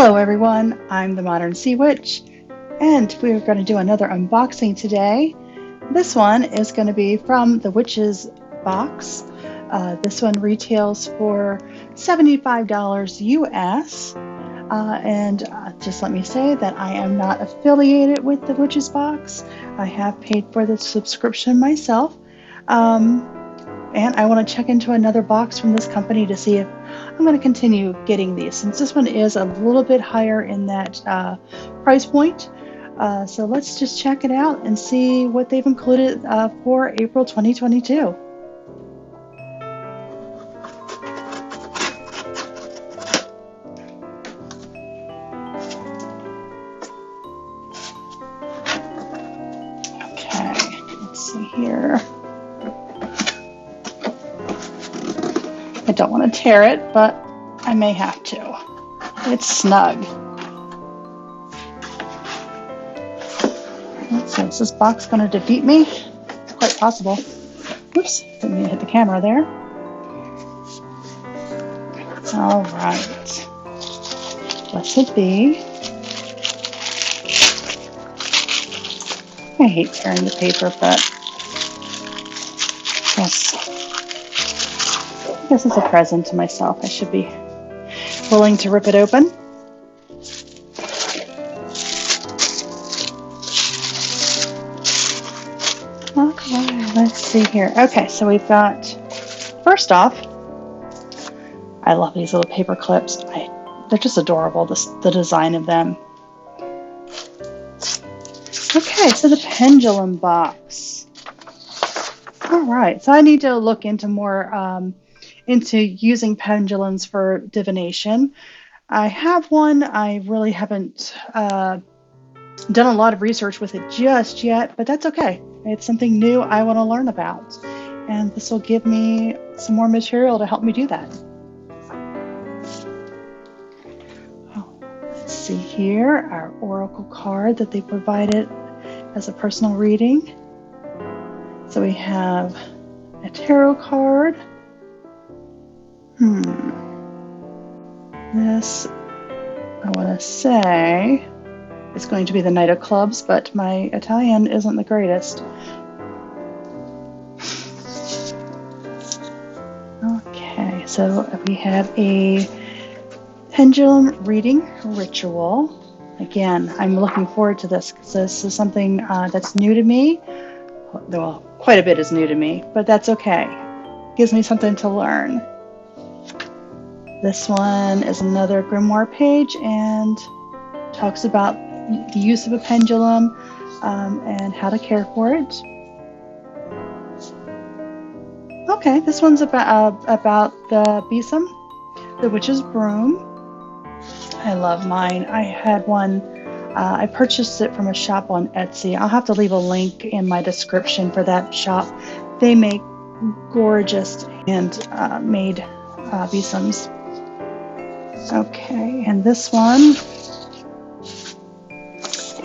Hello everyone, I'm the Modern Sea Witch, and we're going to do another unboxing today. This one is going to be from the Witch's Box. This one retails for $75 US. And just let me say that I am not affiliated with the Witch's Box. I have paid for the subscription myself. And I want to check into another box from this company to see if I'm going to continue getting these, since this one is a little bit higher in that price point. So let's just check it out and see what they've included for April 2022. Okay, let's see here. I don't want to tear it, but I may have to. It's snug. Let's see, is this box going to defeat me? It's quite possible. Oops, didn't mean to hit the camera there. All right. Blessed be. I hate tearing the paper, but yes. I guess it's a present to myself. I should be willing to rip it open. Okay, let's see here. Okay, so we've got, first off, I love these little paper clips. They're just adorable, the design of them. Okay, so the Pendulum Box. All right, so I need to look into more into using pendulums for divination. I have one. I really haven't done a lot of research with it just yet, but that's okay. It's something new I want to learn about, and this will give me some more material to help me do that. Oh, let's see here, our oracle card that they provided as a personal reading. So we have a tarot card. This, I want to say, is going to be the Knight of Clubs, but my Italian isn't the greatest. Okay, so we have a pendulum reading ritual. Again, I'm looking forward to this because this is something that's new to me. Well, quite a bit is new to me, but that's okay. Gives me something to learn. This one is another grimoire page and talks about the use of a pendulum and how to care for it. Okay, this one's about the besom, the witch's broom. I love mine. I had one. I purchased it from a shop on Etsy. I'll have to leave a link in my description for that shop. They make gorgeous hand-made besoms. Okay, and this one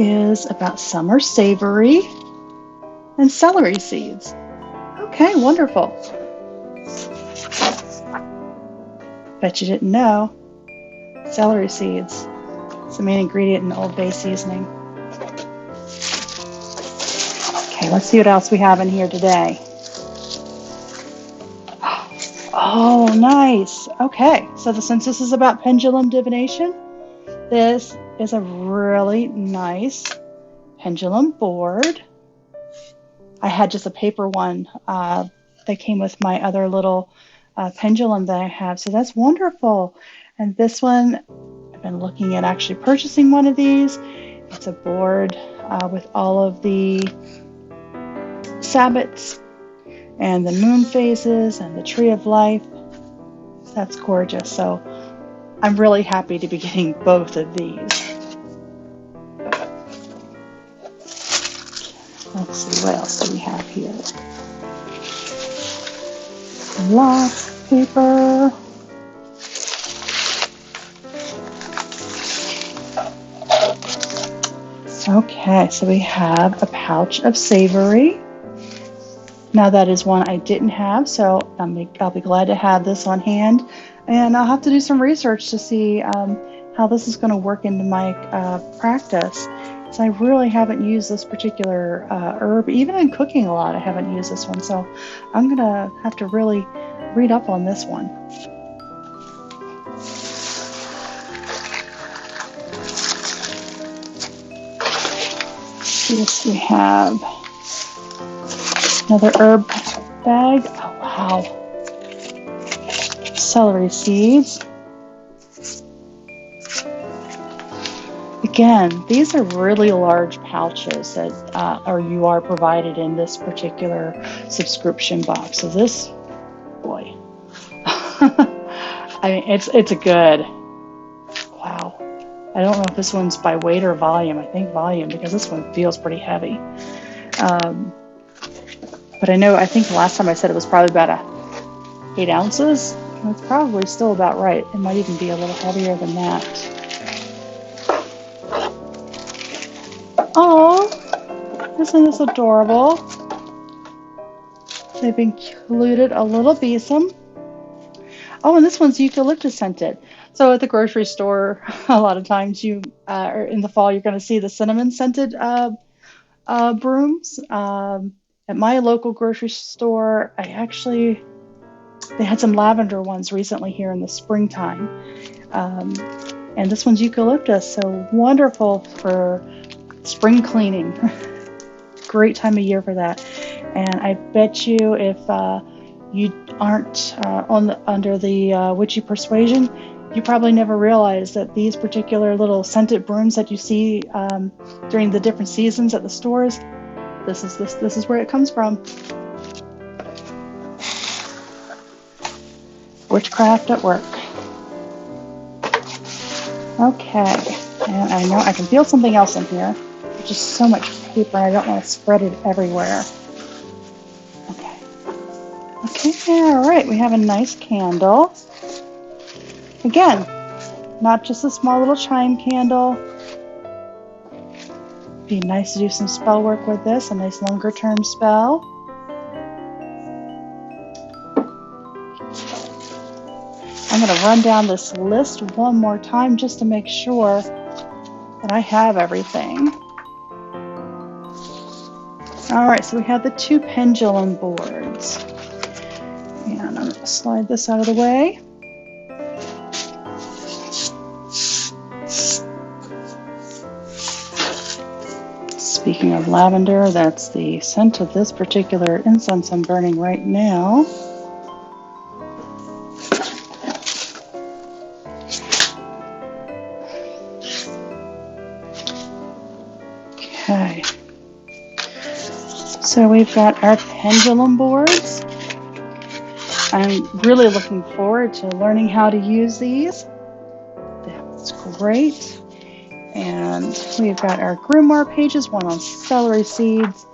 is about summer savory and celery seeds. Okay, wonderful. Bet you didn't know. Celery seeds. It's the main ingredient in Old Bay seasoning. Okay, let's see what else we have in here today. Oh, nice. Okay, so since this is about pendulum divination, this is a really nice pendulum board. I had just a paper one that came with my other little pendulum that I have, so that's wonderful. And this one, I've been looking at actually purchasing one of these. It's a board with all of the Sabbats and the moon phases and the tree of life. That's gorgeous. So I'm really happy to be getting both of these. Let's see, what else do we have here? Lots of paper. Okay, so we have a pouch of savory. Now that is one I didn't have, so I'll be glad to have this on hand. And I'll have to do some research to see how how this is going to work into my practice. So I really haven't used this particular herb. Even in cooking a lot, I haven't used this one. So I'm going to have to really read up on this one. Yes, we have another herb bag. Oh, wow. Celery seeds. Again, these are really large pouches that you are provided in this particular subscription box. So this, boy, I mean, it's a good. Wow. I don't know if this one's by weight or volume. I think volume, because this one feels pretty heavy. But I think the last time I said it was probably about 8 ounces. It's probably still about right. It might even be a little heavier than that. Oh, isn't this adorable? They've included a little besom. Oh, and this one's eucalyptus scented. So at the grocery store, a lot of times in the fall, you're going to see the cinnamon scented brooms. At my local grocery store, they had some lavender ones recently here in the springtime. And this one's eucalyptus, so wonderful for spring cleaning. Great time of year for that. And I bet you if you aren't under the witchy persuasion, you probably never realized that these particular little scented brooms that you see during the different seasons at the stores, this is where it comes from. Witchcraft at work. Okay, and I know I can feel something else in here. There's just so much paper, and I don't want to spread it everywhere. Okay, all right, we have a nice candle. Again, not just a small little chime candle. Be nice to do some spell work with this, a nice longer term spell. I'm going to run down this list one more time just to make sure that I have everything. All right, so we have the 2 pendulum boards. And I'm going to slide this out of the way. Speaking of lavender, that's the scent of this particular incense I'm burning right now. Okay. So we've got our pendulum boards. I'm really looking forward to learning how to use these. That's great. And we've got our grimoire pages, one on celery seeds,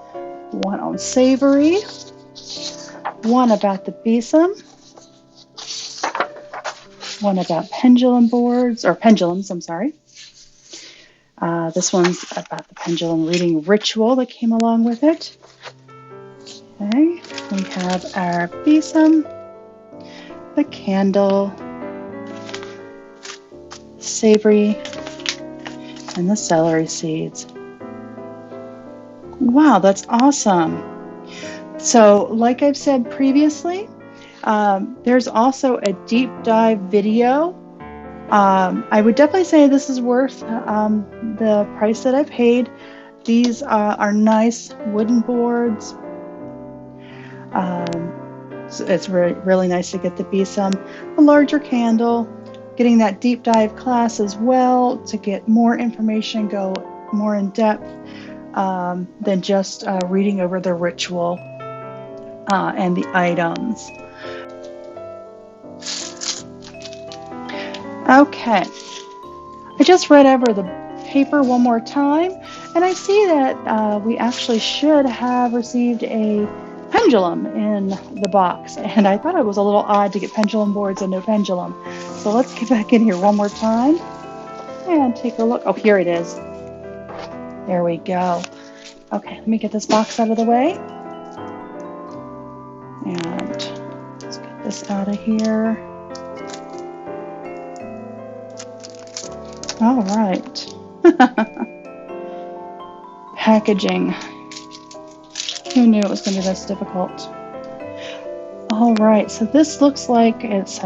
one on savory, one about the besom, one about pendulums, I'm sorry. This one's about the pendulum reading ritual that came along with it. Okay, we have our besom, the candle, savory, and the celery seeds. Wow, that's awesome. So, like I've said previously, there's also a deep dive video. I would definitely say this is worth the price that I paid. These are nice wooden boards. So it's really nice to get the besom, a larger candle, getting that deep dive class as well to get more information, go more in depth than just reading over the ritual and the items. Okay, I just read over the paper one more time, and I see that we actually should have received a pendulum in the box, and I thought it was a little odd to get pendulum boards and no pendulum. So let's get back in here one more time and take a look. Oh, here it is. There we go. Okay, let me get this box out of the way. And let's get this out of here. All right. Packaging. Who knew it was going to be this difficult? All right, so this looks like it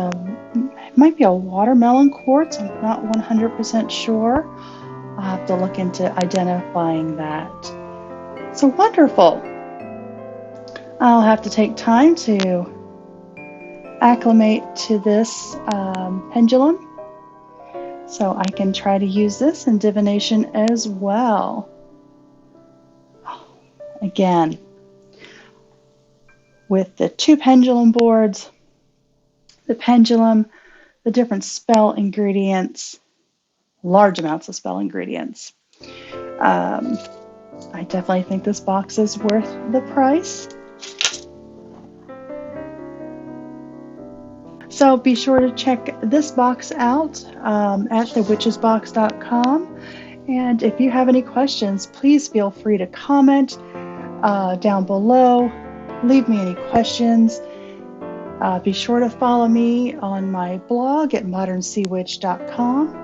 might be a watermelon quartz. I'm not 100% sure. I'll have to look into identifying that. So wonderful. I'll have to take time to acclimate to this pendulum so I can try to use this in divination as well. Again, with the 2 pendulum boards, the pendulum, the different spell ingredients, large amounts of spell ingredients. I definitely think this box is worth the price. So be sure to check this box out at thewitchesbox.com. And if you have any questions, please feel free to comment down below. Leave me any questions. Be sure to follow me on my blog at modernseawitch.com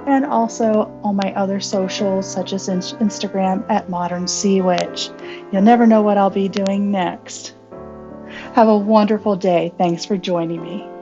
and also on my other socials such as Instagram at modernseawitch. You'll never know what I'll be doing next. Have a wonderful day. Thanks for joining me.